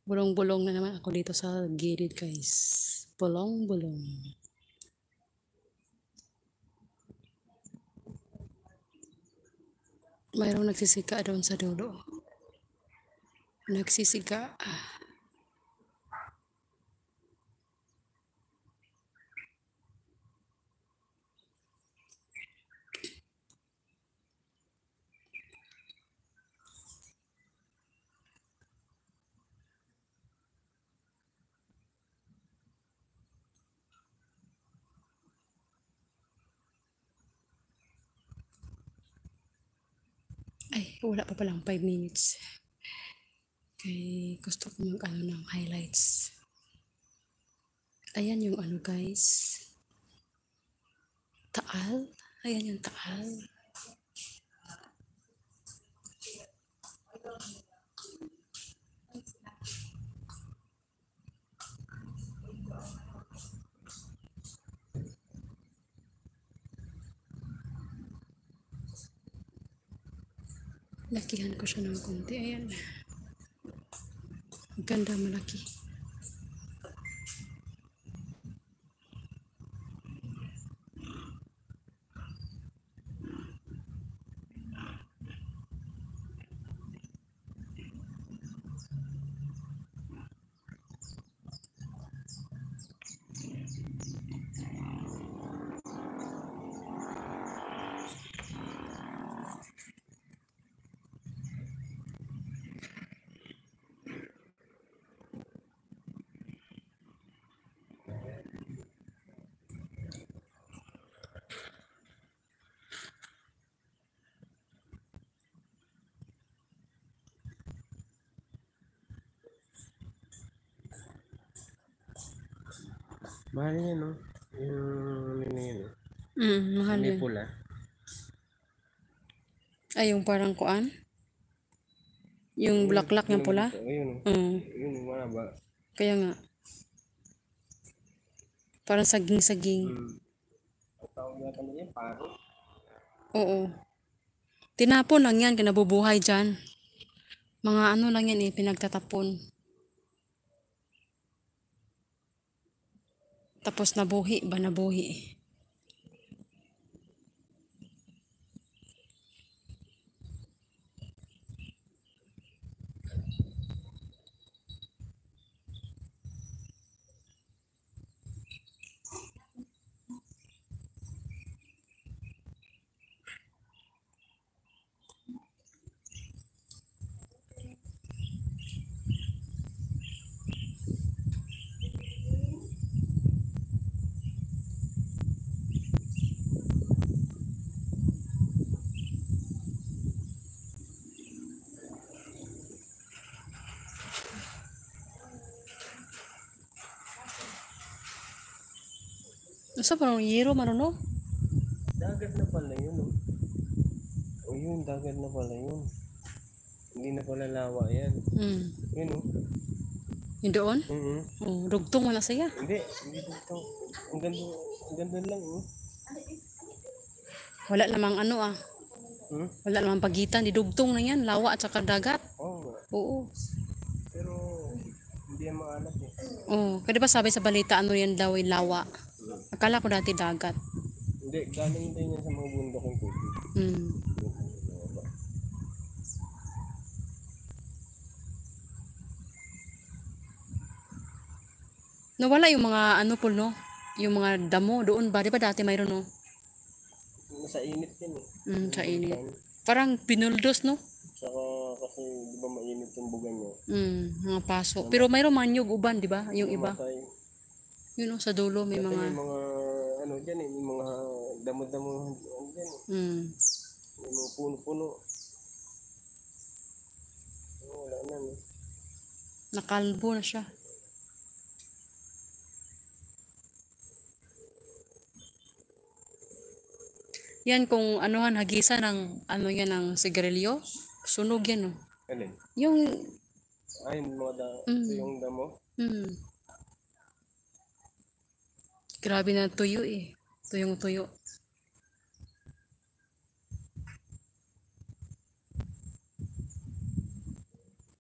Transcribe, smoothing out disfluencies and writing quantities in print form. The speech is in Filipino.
Bulong-bulong na naman ako dito sa gilid, guys. Bulong-bulong. Mayroong nagsisika doon sa dulo. Nagsisika. Ay, wala pa palang 5 minutes. Kaya gusto ko mag-ano ng highlights. Ayan yung ano, guys. Taal. Ayan yung taal. Lakihan ko siya ng konti. Ayan. Ganda, malaki. Mahal yan, no? Yung ano yun, no? Mahal May yun. pula. Ay, yung parang kuan? Yung bulaklak ng pula? Ayun, yun, wala ba? Kaya nga. Parang saging-saging. Ang tawag natin yan, paro. Oo. Tinapon lang yan, kinabubuhay dyan. Mga ano lang yan pinagtatapon. Tapos nabuhi ba, nabuhi. Asa parang yero, maruno? Dagat na pala yun, no? O yun, dagat na pala yun. Hindi na pala lawa yan. Yun, no? Yung doon? Mm-hmm. Rugtong wala saya. Hindi dito. Ang ganda lang, no? Wala namang ano Wala namang pagitan, didugtong na yan, lawa at saka dagat. Oo. Pero hindi yan maalat eh. Oo. Kaya diba sabi sa balita, ano yan daw yung lawa? Akala ko dati dagat. Hindi, galing din yan sa mga bundok ng tubig. Nawala yung mga ano po, no? Yung mga damo doon ba? Diba dati mayroon, no? Sa init yan eh. Sa init. Parang pinuldos, no? Saka kasi di ba mainit yung bugan niya. Mga paso. Pero mayroon manyog uban, di ba? Yung iba. Namatay. Yun, no? Sa dulo may Dati mga... may mga ano dyan eh. May mga damo-damo dyan eh. May mga puno-puno. Wala na eh. Nakalbo na siya. Yan kung anuhan hagisa ng ano yan ng sigarilyo, sunog yan, no? Alin? Yung Ay, mga yung damo. grabe na tuyo eh. Tuyong tuyo.